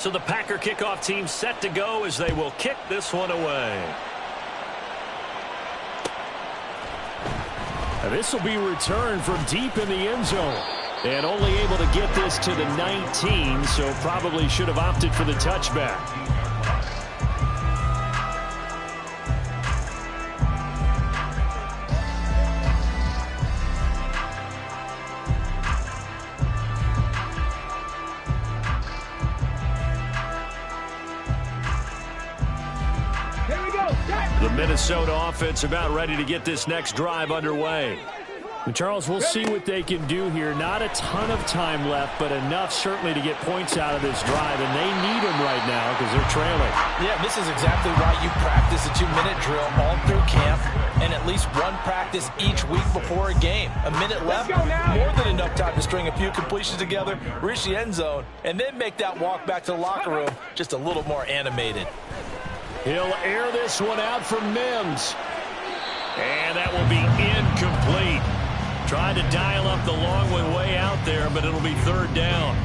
So the Packer kickoff team set to go as they will kick this one away. And this will be returned from deep in the end zone. And only able to get this to the 19, so probably should have opted for the touchback. The Minnesota offense about ready to get this next drive underway. And Charles, we'll see what they can do here. Not a ton of time left, but enough certainly to get points out of this drive, and they need them right now because they're trailing. Yeah, this is exactly why you practice a 2-minute drill all through camp and at least one practice each week before a game. A minute left, more than enough time to string a few completions together, reach the end zone, and then make that walk back to the locker room just a little more animated. He'll air this one out for Mims. And that will be incomplete. Trying to dial up the long one way out there, but it'll be third down.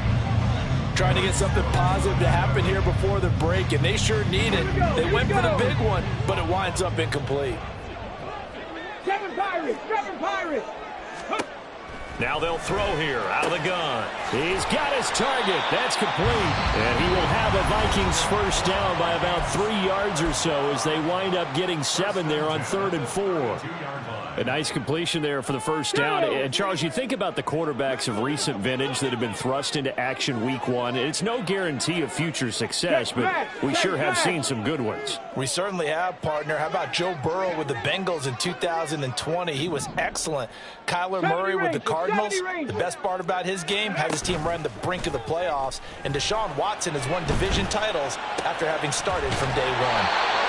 Trying to get something positive to happen here before the break, and they sure need it. They went for the big one, but it winds up incomplete. Seven Pirates! Now they'll throw here out of the gun. He's got his target. That's complete. And he will have a Vikings first down by about 3 yards or so as they wind up getting 7 there on 3rd and 4. A nice completion there for the first down. And, Charles, you think about the quarterbacks of recent vintage that have been thrust into action week 1. It's no guarantee of future success, but we sure have seen some good ones. We certainly have, partner. How about Joe Burrow with the Bengals in 2020? He was excellent. Kyler Murray with the Cardinals. The best part about his game has his team right on the brink of the playoffs. And Deshaun Watson has won division titles after having started from day one.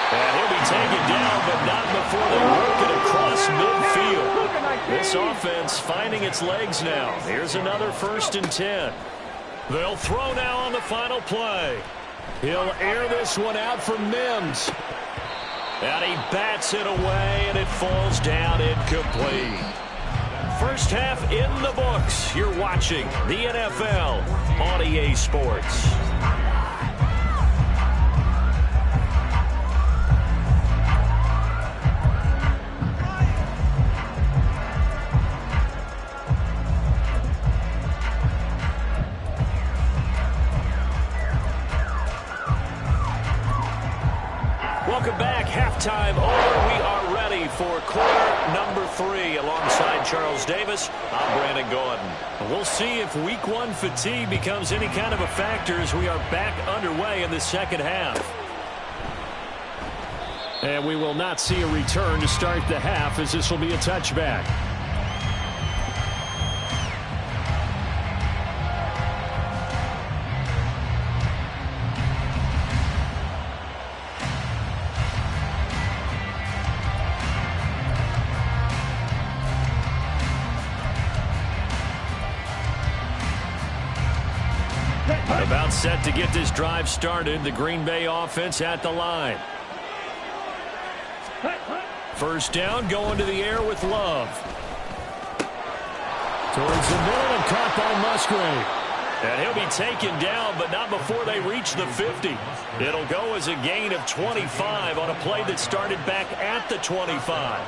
And he'll be taken down, but not before they work it across midfield. This offense finding its legs now. Here's another 1st and 10. They'll throw now on the final play. He'll air this one out for Mims. And he bats it away, and it falls down incomplete. First half in the books. You're watching the NFL on EA Sports. Welcome back. Halftime over. We are ready for quarter number 3 alongside Charles Davis. I'm Brandon Gordon. We'll see if week 1 fatigue becomes any kind of a factor as we are back underway in the second half. And we will not see a return to start the half as this will be a touchback. About set to get this drive started. The Green Bay offense at the line. First down, going to the air with Love. Towards the middle and caught by Musgrave. And he'll be taken down, but not before they reach the 50. It'll go as a gain of 25 on a play that started back at the 25.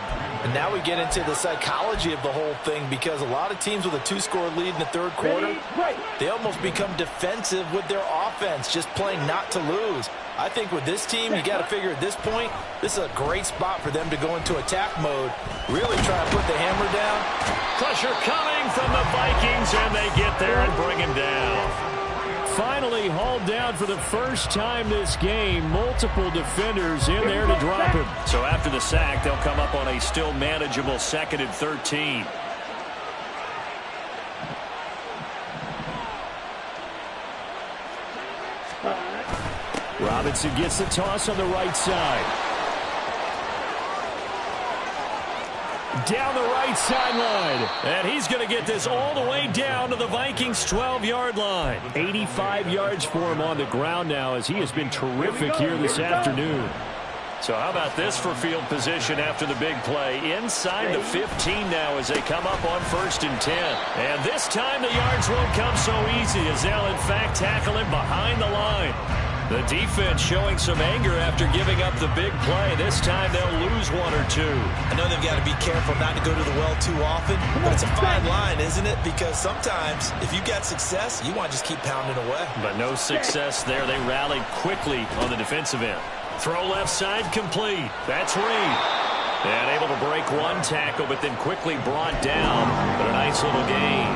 And now we get into the psychology of the whole thing, because a lot of teams with a 2-score lead in the third quarter, they almost become defensive with their offense, just playing not to lose. I think with this team, you got to figure at this point, this is a great spot for them to go into attack mode, really try to put the hammer down. Pressure coming from the Vikings, and they get there and bring him down. Finally hauled down for the first time this game. Multiple defenders in there to drop him. So after the sack, they'll come up on a still manageable 2nd and 13. Robinson gets the toss on the right side. Down the right sideline. And he's going to get this all the way down to the Vikings' 12-yard line. 85 yards for him on the ground now, as he has been terrific here this afternoon. So how about this for field position after the big play? Inside the 15 now as they come up on 1st and 10. And this time the yards won't come so easy as they'll in fact tackle him behind the line. The defense showing some anger after giving up the big play. This time they'll lose one or two. I know they've got to be careful not to go to the well too often, but it's a fine line, isn't it? Because sometimes if you got success, you want to just keep pounding away. But no success there. They rallied quickly on the defensive end. Throw left side complete. That's Reed. And able to break one tackle, but then quickly brought down. But a nice little gain.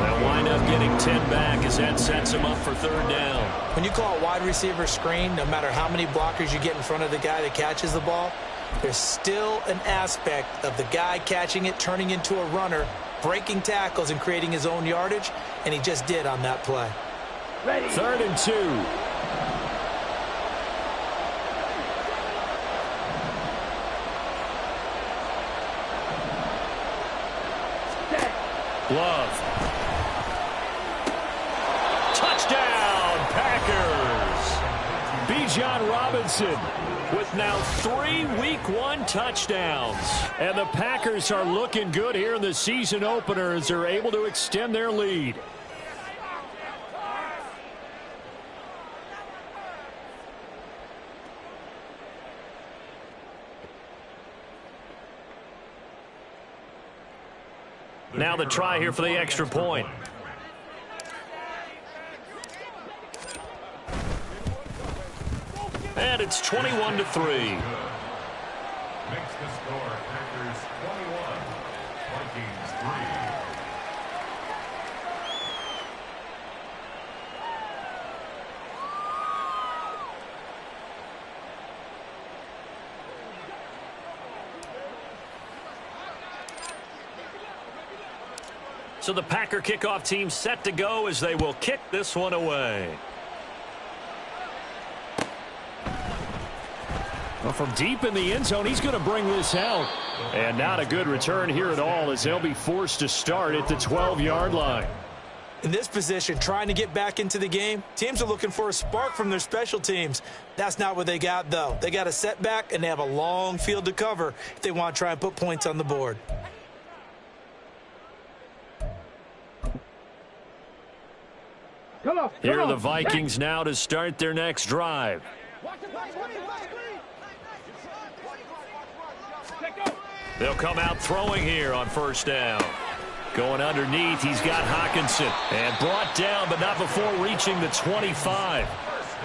They'll wind up getting 10 back as that sets them up for 3rd down. When you call a wide receiver screen, no matter how many blockers you get in front of the guy that catches the ball, there's still an aspect of the guy catching it, turning into a runner, breaking tackles and creating his own yardage, and he just did on that play. 3rd and 2. Love. Touchdown, Packers. Bijan Robinson with now 3 Week 1 touchdowns. And the Packers are looking good here in the season opener as they're able to extend their lead. Now the try here for the extra point. And it's 21-3. Makes the score Packers 21, Vikings 3. So the Packer kickoff team set to go as they will kick this one away. Well, from deep in the end zone, he's going to bring this out. And not a good return here at all as they'll be forced to start at the 12-yard line. In this position, trying to get back into the game, teams are looking for a spark from their special teams. That's not what they got, though. They got a setback, and they have a long field to cover if they want to try and put points on the board. Here are the Vikings now to start their next drive. They'll come out throwing here on 1st down. Going underneath, he's got Hockenson. And brought down, but not before reaching the 25.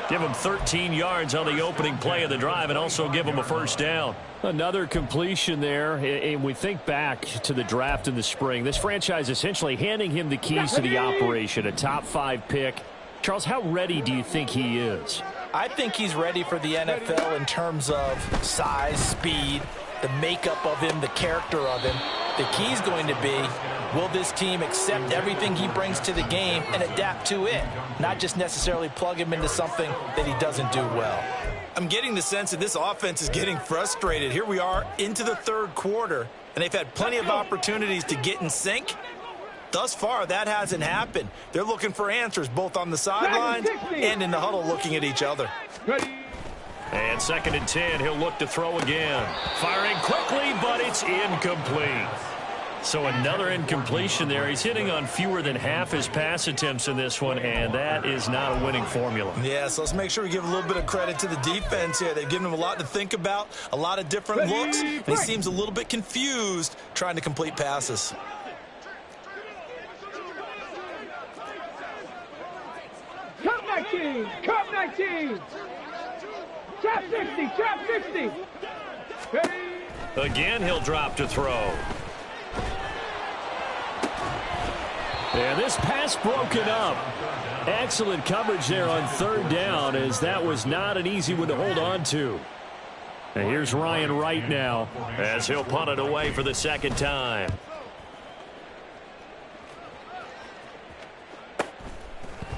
Give him 13 yards on the opening play of the drive and also give him a 1st down. Another completion there, and we think back to the draft in the spring. This franchise essentially handing him the keys to the operation, a top 5 pick. Charles, how ready do you think he is? I think he's ready for the NFL in terms of size, speed, the makeup of him, the character of him. The key is going to be, will this team accept everything he brings to the game and adapt to it, not just necessarily plug him into something that he doesn't do well. I'm getting the sense that this offense is getting frustrated. Here we are into the 3rd quarter, and they've had plenty of opportunities to get in sync. Thus far, that hasn't happened. They're looking for answers both on the sidelines and in the huddle looking at each other. And 2nd and 10, he'll look to throw again. Firing quickly, but it's incomplete. So another incompletion there. He's hitting on fewer than half his pass attempts in this one, and that is not a winning formula. Yeah, so let's make sure we give a little bit of credit to the defense here. They've given him a lot to think about, a lot of different looks, and he seems a little bit confused trying to complete passes. Cup 19! Cup 19! Trap 60! Trap 60! Again, he'll drop to throw. And this pass broken up. Excellent coverage there on 3rd down, as that was not an easy one to hold on to. And here's Ryan Wright now as he'll punt it away for the 2nd time.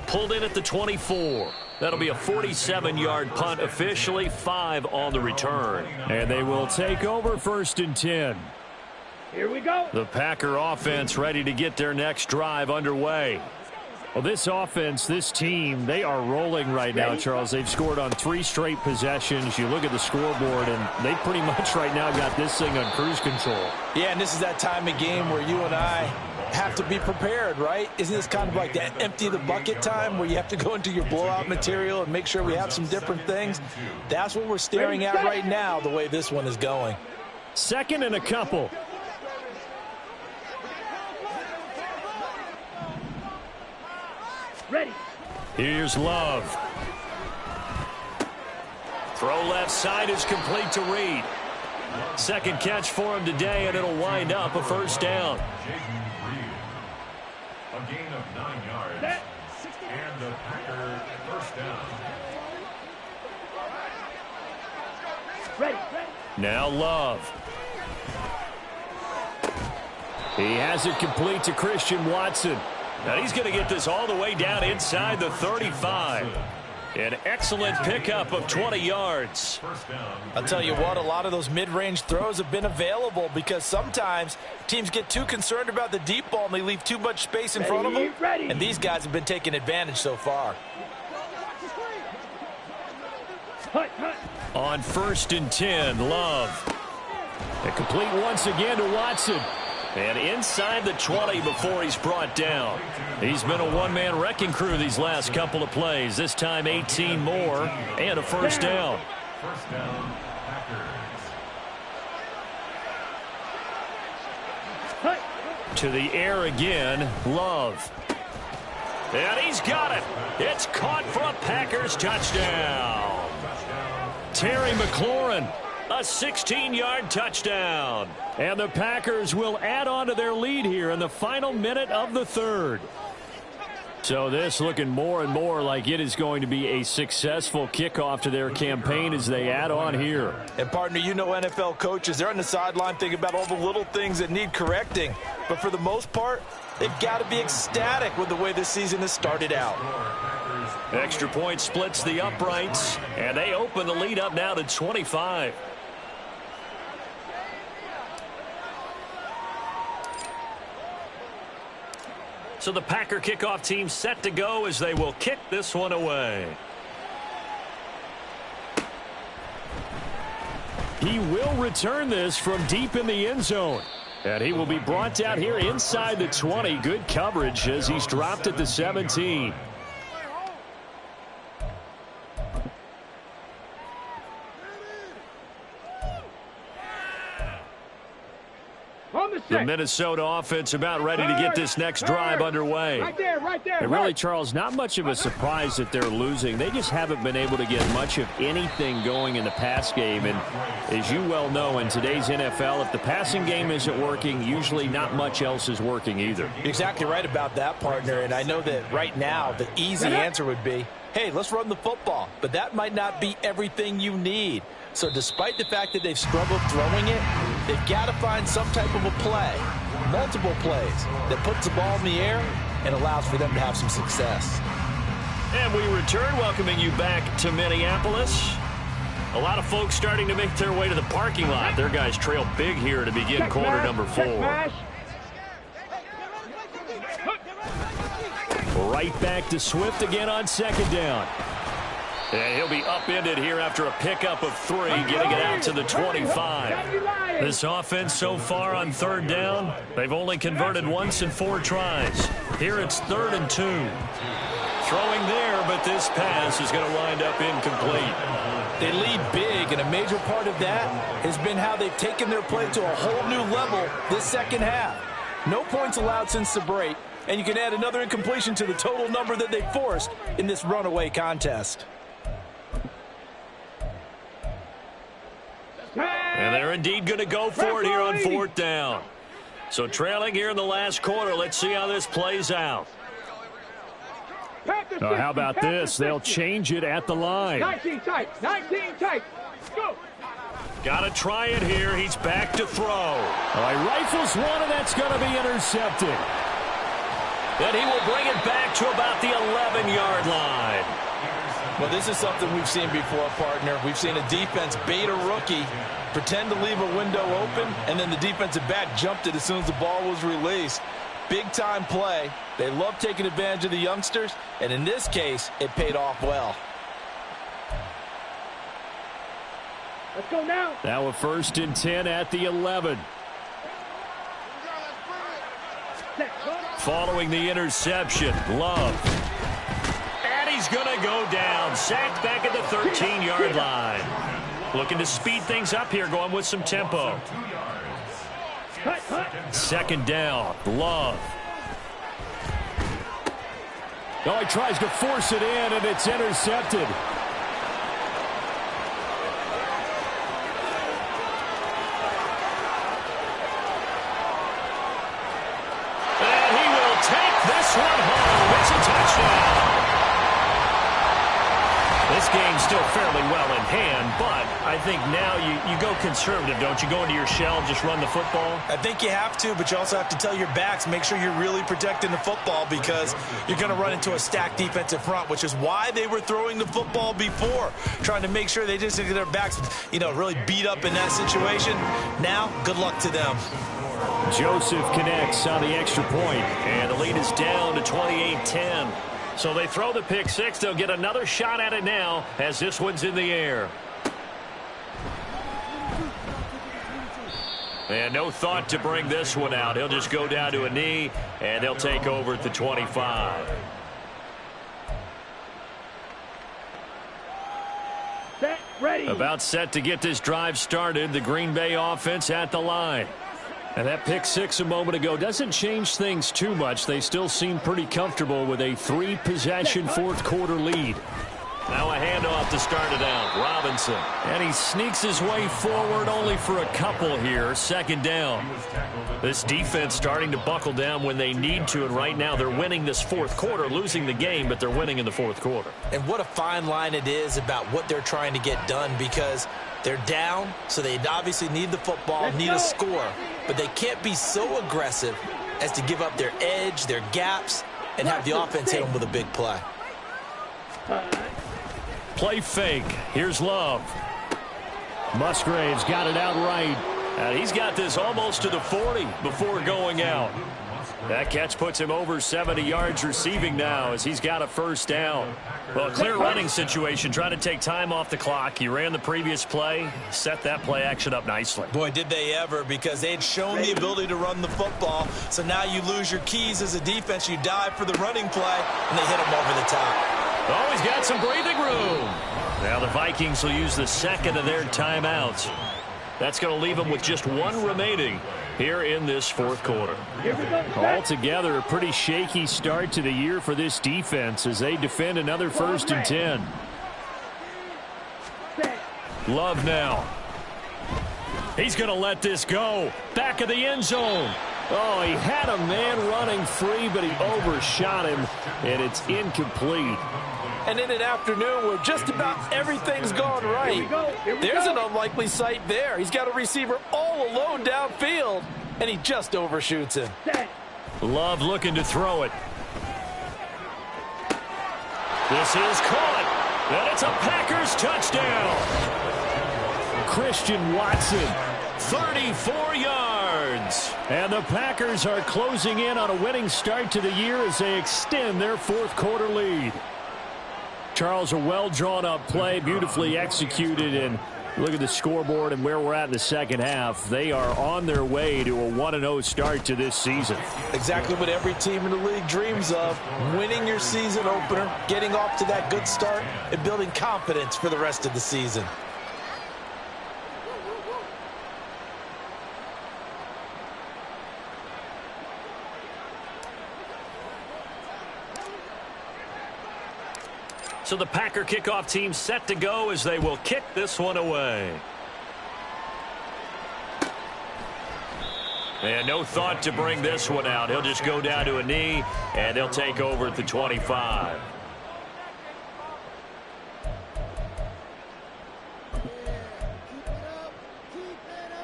Pulled in at the 24. That'll be a 47-yard punt officially, 5 on the return. And they will take over 1st and 10. Here we go. The Packer offense ready to get their next drive underway. Well, this offense, this team, they are rolling right now, Charles. They've scored on 3 straight possessions. You look at the scoreboard, and they pretty much right now got this thing on cruise control. Yeah, and this is that time of game where you and I have to be prepared, right? Isn't this kind of like that empty the bucket time where you have to go into your blowout material and make sure we have some different things? That's what we're staring at right now, the way this one is going. 2nd and a couple. Ready. Here's Love. Throw left side is complete to Reed. 2nd catch for him today, and it'll wind up a first down. A gain of 9 yards. And the Packers first down. Ready. Now Love. He has it complete to Christian Watson. Now he's going to get this all the way down inside the 35. An excellent pickup of 20 yards. I'll tell you what, a lot of those mid-range throws have been available because sometimes teams get too concerned about the deep ball and they leave too much space in front of them. And these guys have been taking advantage so far. On 1st and 10, Love. A complete once again to Watson. And inside the 20 before he's brought down. He's been a one-man wrecking crew these last couple of plays. This time 18 more and a first down. First down, Packers. To the air again, Love. And he's got it. It's caught for a Packers touchdown. Terry McLaurin, a 16-yard touchdown. And the Packers will add on to their lead here in the final minute of the 3rd. So this looking more and more like it is going to be a successful kickoff to their campaign as they add on here. And partner, you know NFL coaches, they're on the sideline thinking about all the little things that need correcting. But for the most part, they've got to be ecstatic with the way this season has started out. Extra point splits the uprights, and they open the lead up now to 25. So the Packer kickoff team set to go as they will kick this one away. He will return this from deep in the end zone. And he will be brought down here inside the 20. Good coverage as he's dropped at the 17. The Minnesota offense about ready to get this next drive underway. Right there. And really, Charles, not much of a surprise that they're losing. They just haven't been able to get much of anything going in the pass game. And as you well know, in today's NFL, if the passing game isn't working, usually not much else is working either. You're exactly right about that, partner. And I know that right now the easy answer would be, hey, let's run the football. But that might not be everything you need. So despite the fact that they've struggled throwing it, they've got to find some type of a play, multiple plays, that puts the ball in the air and allows for them to have some success. And we return, welcoming you back to Minneapolis. A lot of folks starting to make their way to the parking lot. Their guys trail big here to begin quarter number 4. Right back to Swift again on 2nd down. And he'll be upended here after a pickup of 3, getting it out to the 25. This offense so far on 3rd down, they've only converted once in 4 tries. Here it's 3rd and 2. Throwing there, but this pass is going to wind up incomplete. They lead big, and a major part of that has been how they've taken their play to a whole new level this second half. No points allowed since the break, and you can add another incompletion to the total number that they forced in this runaway contest. And they're indeed going to go for it here on 4th down. So trailing here in the last quarter, let's see how this plays out. How about this? They'll change it at the line. 19 tight. Go. Got to try it here. He's back to throw. He rifles one, and that's going to be intercepted. Then he will bring it back to about the 11-yard line. Well, this is something we've seen before, partner. We've seen a defense bait a rookie, pretend to leave a window open, and then the defensive back jumped it as soon as the ball was released. big-time play. They love taking advantage of the youngsters, and in this case, it paid off well. Let's go now. Now a 1st and 10 at the 11. Following the interception, Love. And he's going to go down. Sacked back at the 13-yard line. Looking to speed things up here, going with some tempo. 2nd down, Love. Oh, he tries to force it in, and it's intercepted. This one home. It's a touchdown. This game's still fairly well in hand, but I think now you go conservative, don't you? Go into your shell and just run the football? I think you have to, but you also have to tell your backs, make sure you're really protecting the football because you're going to run into a stacked defensive front, which is why they were throwing the football before, trying to make sure they just get their backs, really beat up in that situation. Now, good luck to them. Joseph connects on the extra point, and the lead is down to 28-10. So they throw the pick six. They'll get another shot at it now as this one's in the air. And no thought to bring this one out. He'll just go down to a knee, and they'll take over at the 25. Set, ready. About set to get this drive started. The Green Bay offense at the line. And that pick six a moment ago doesn't change things too much. They still seem pretty comfortable with a 3-possession 4th quarter lead. Now a handoff to start it out. Robinson. And he sneaks his way forward only for a couple here. 2nd down. This defense starting to buckle down when they need to. And right now they're winning this 4th quarter. Losing the game, but they're winning in the 4th quarter. And what a fine line it is about what they're trying to get done because they're down, so they obviously need the football, need a score. But they can't be so aggressive as to give up their edge, their gaps, and have the offense hit them with a big play. Play fake. Here's Love. Musgrave's got it out right. And he's got this almost to the 40 before going out. That catch puts him over 70 yards receiving now as he's got a 1st down. Well, a clear running situation, trying to take time off the clock. He ran the previous play, set that play action up nicely. Boy, did they ever, because they had shown the ability to run the football. So now you lose your keys as a defense. You dive for the running play, and they hit him over the top. Oh, he's got some breathing room. Now the Vikings will use the 2nd of their timeouts. That's going to leave them with just 1 remaining here in this 4th quarter. Altogether, a pretty shaky start to the year for this defense as they defend another 1st and 10. Love now. He's going to let this go. Back of the end zone. Oh, he had a man running free, but he overshot him, and it's incomplete. And in an afternoon where just about everything's gone right, there's an unlikely sight there. He's got a receiver all alone downfield, and he just overshoots him. Love looking to throw it. This is caught, and it's a Packers touchdown. Christian Watson, 34 yards. And the Packers are closing in on a winning start to the year as they extend their 4th quarter lead. Charles, a well-drawn-up play, beautifully executed, and look at the scoreboard and where we're at in the 2nd half. They are on their way to a 1-0 start to this season. Exactly what every team in the league dreams of, winning your season opener, getting off to that good start, and building confidence for the rest of the season. So the Packer kickoff team set to go as they will kick this one away. And no thought to bring this one out. He'll just go down to a knee, and they'll take over at the 25.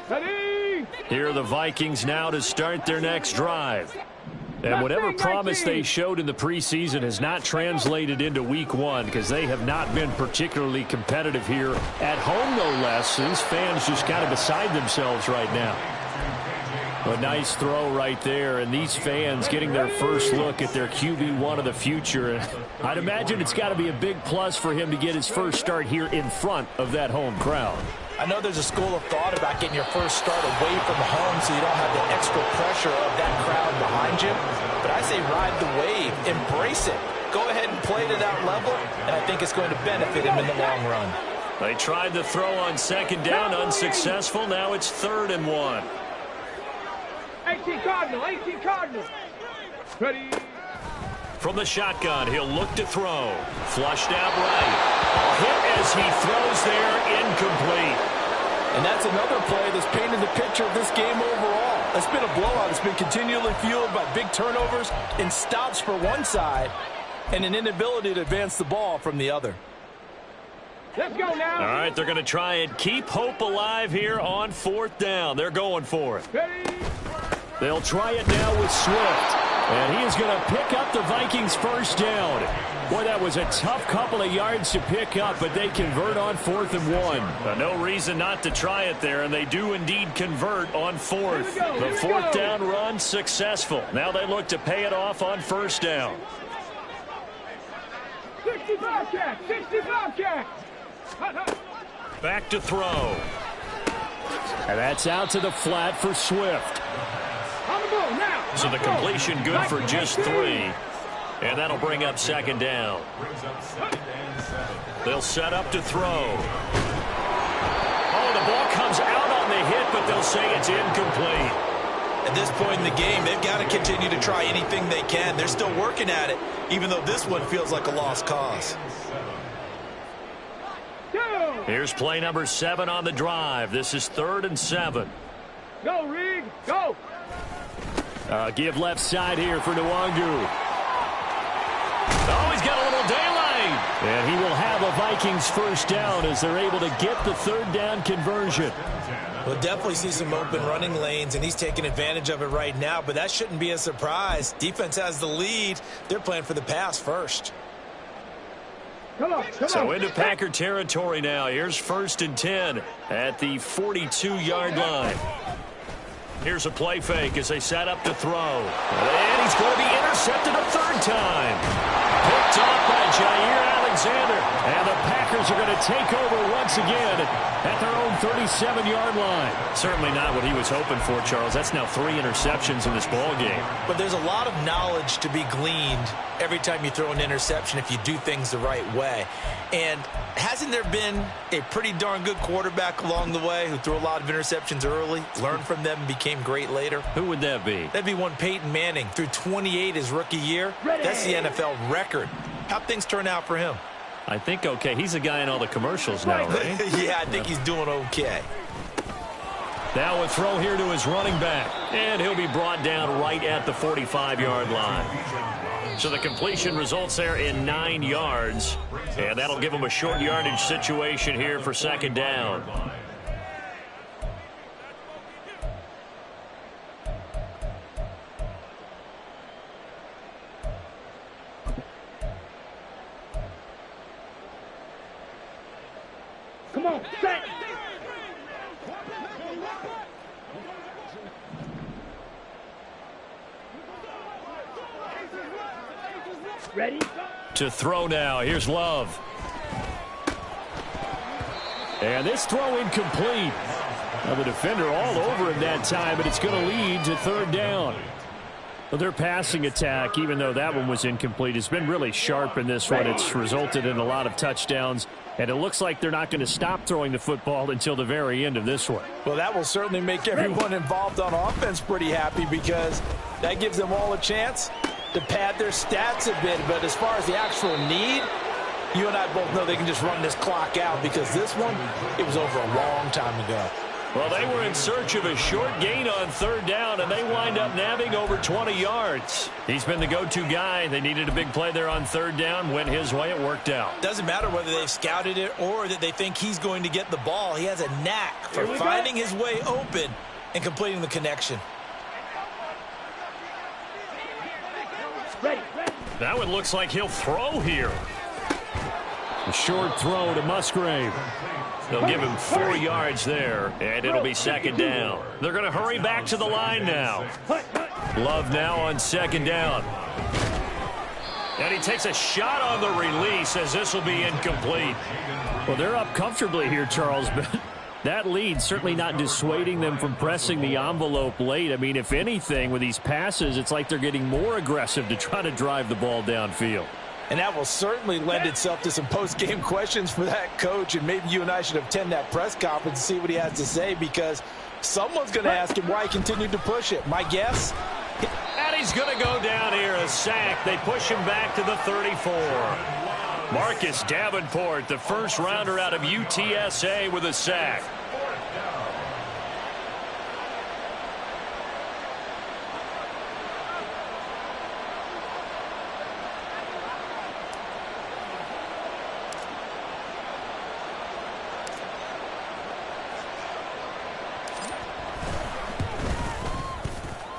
Ready. Here are the Vikings now to start their next drive. And whatever promise they showed in the preseason has not translated into week 1 because they have not been particularly competitive here at home, no less. These fans just kind of beside themselves right now. A nice throw right there, and these fans getting their first look at their QB1 of the future. I'd imagine it's got to be a big plus for him to get his first start here in front of that home crowd. I know there's a school of thought about getting your first start away from home so you don't have the extra pressure of that crowd behind you. But I say ride the wave, embrace it. Go ahead and play to that level, and I think it's going to benefit him in the long run. They tried the throw on second down, unsuccessful. Now it's 3rd and 1. 18 Cardinal, 18 Cardinal. Ready. From the shotgun, he'll look to throw. Flushed out right. Hit as he throws there, incomplete. And that's another play that's painted the picture of this game overall. It's been a blowout. It's been continually fueled by big turnovers and stops for one side and an inability to advance the ball from the other. Let's go now. All right, they're going to try and keep hope alive here on 4th down. They're going for it. Ready. They'll try it now with Swift. And he is going to pick up the Vikings' first down. Boy, that was a tough couple of yards to pick up, but they convert on 4th and 1. No reason not to try it there, and they do indeed convert on 4th. The 4th down run successful. Now they look to pay it off on 1st down. 65 catch, 65 catch. Back to throw. And that's out to the flat for Swift. On the ball now. So the completion good for just 3. And that'll bring up 2nd down. They'll set up to throw. Oh, the ball comes out on the hit, but they'll say it's incomplete. At this point in the game, they've got to continue to try anything they can. They're still working at it, even though this one feels like a lost cause. Here's play number 7 on the drive. This is 3rd and 7. Go, Rig. Go. Give left side here for Nwangu. Oh, he's got a little daylight. And he will have a Vikings first down as they're able to get the 3rd down conversion. We'll definitely see some open running lanes, and he's taking advantage of it right now, but that shouldn't be a surprise. Defense has the lead. They're playing for the pass first. Come on. So into Packer territory now. Here's 1st and 10 at the 42-yard line. Here's a play fake as they set up to throw. And he's going to be intercepted a 3rd time. Picked off by Jair Alexander. And the Packers are going to take over once again at their own 37-yard line. Certainly not what he was hoping for, Charles. That's now 3 interceptions in this ball game. But there's a lot of knowledge to be gleaned every time you throw an interception if you do things the right way. And hasn't there been a pretty darn good quarterback along the way who threw a lot of interceptions early, learned from them, and became great later? Who would that be? That'd be one Peyton Manning. Threw 28 his rookie year. That's the NFL record. How'd things turn out for him? I think okay. He's a guy in all the commercials now, right? Yeah, I think he's doing okay. Now a throw here to his running back. And he'll be brought down right at the 45-yard line. So the completion results there in 9 yards. And that'll give him a short yardage situation here for 2nd down. Come on, set. Ready? To throw now. Here's Love. And this throw incomplete. Now the defender all over him that time, but it's going to lead to 3rd down. Well, their passing attack, even though that one was incomplete, has been really sharp in this one. It's resulted in a lot of touchdowns, and it looks like they're not going to stop throwing the football until the very end of this one. Well, that will certainly make everyone involved on offense pretty happy because that gives them all a chance to pad their stats a bit. But as far as the actual need, you and I both know they can just run this clock out because this one, it was over a long time ago. Well, they were in search of a short gain on 3rd down, and they wind up nabbing over 20 yards. He's been the go-to guy. They needed a big play there on 3rd down. Went his way. It worked out. Doesn't matter whether they've scouted it or that they think he's going to get the ball. He has a knack for finding his way open and completing the connection. Ready. Now it looks like he'll throw here. A short throw to Musgrave. They'll give him 4 yards there, and it'll be second down. They're going to hurry back to the line now. Love now on second down. And he takes a shot on the release as this will be incomplete. Well, they're up comfortably here, Charles, but that lead certainly not dissuading them from pressing the envelope late. I mean, if anything, with these passes, it's like they're getting more aggressive to try to drive the ball downfield. And that will certainly lend itself to some post-game questions for that coach, and maybe you and I should attend that press conference and see what he has to say, because someone's going to ask him why he continued to push it. My guess? And he's going to go down here, a sack. They push him back to the 34. Marcus Davenport, the first rounder out of UTSA, with a sack.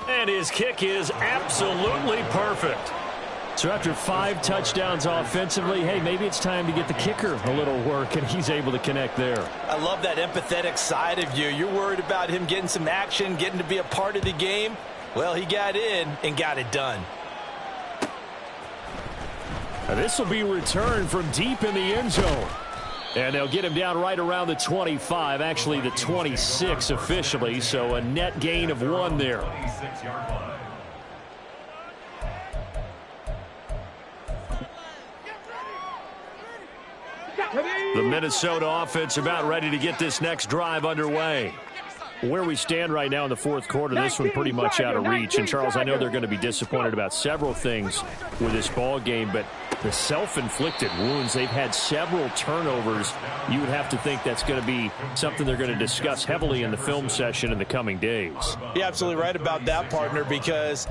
And his kick is absolutely perfect. So after 5 touchdowns offensively, hey, maybe it's time to get the kicker a little work, and he's able to connect there. I love that empathetic side of you. You're worried about him getting some action, getting to be a part of the game. Well, he got in and got it done. Now this will be returned from deep in the end zone. And they'll get him down right around the 25, actually the 26 officially, so a net gain of 1 there. 26-yard line. The Minnesota offense about ready to get this next drive underway. Where we stand right now in the fourth quarter, this one pretty much out of reach. And, Charles, I know they're going to be disappointed about several things with this ball game, but the self-inflicted wounds, they've had several turnovers. You would have to think that's going to be something they're going to discuss heavily in the film session in the coming days. You're absolutely right about that, partner, because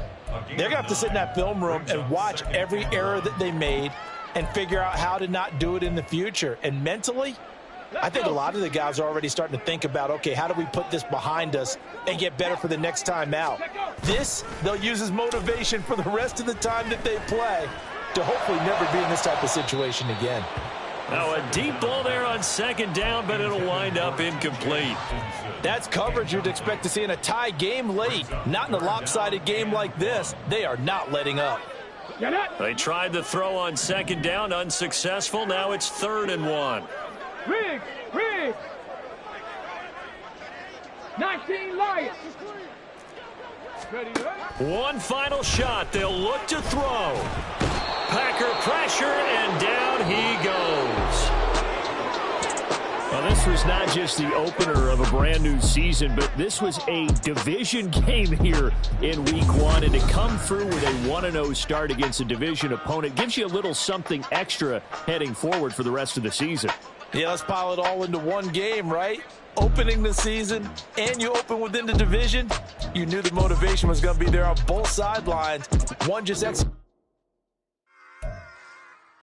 they're going to have to sit in that film room and watch every error that they made and figure out how to not do it in the future. And mentally, I think a lot of the guys are already starting to think about, okay, how do we put this behind us and get better for the next time out? This, they'll use as motivation for the rest of the time that they play to hopefully never be in this type of situation again. Now a deep ball there on second down, but it'll wind up incomplete. That's coverage you'd expect to see in a tie game late. Not in a lopsided game like this. They are not letting up. They tried the throw on second down, unsuccessful. Now it's 3rd and 1. Riggs! 19 Lions! One final shot. They'll look to throw. Packer pressure, and down he goes. Well, this was not just the opener of a brand new season, but this was a division game here in week 1. And to come through with a 1-0 start against a division opponent gives you a little something extra heading forward for the rest of the season. Yeah, let's pile it all into one game, right? Opening the season, and you open within the division. You knew the motivation was going to be there on both sidelines. One just executed.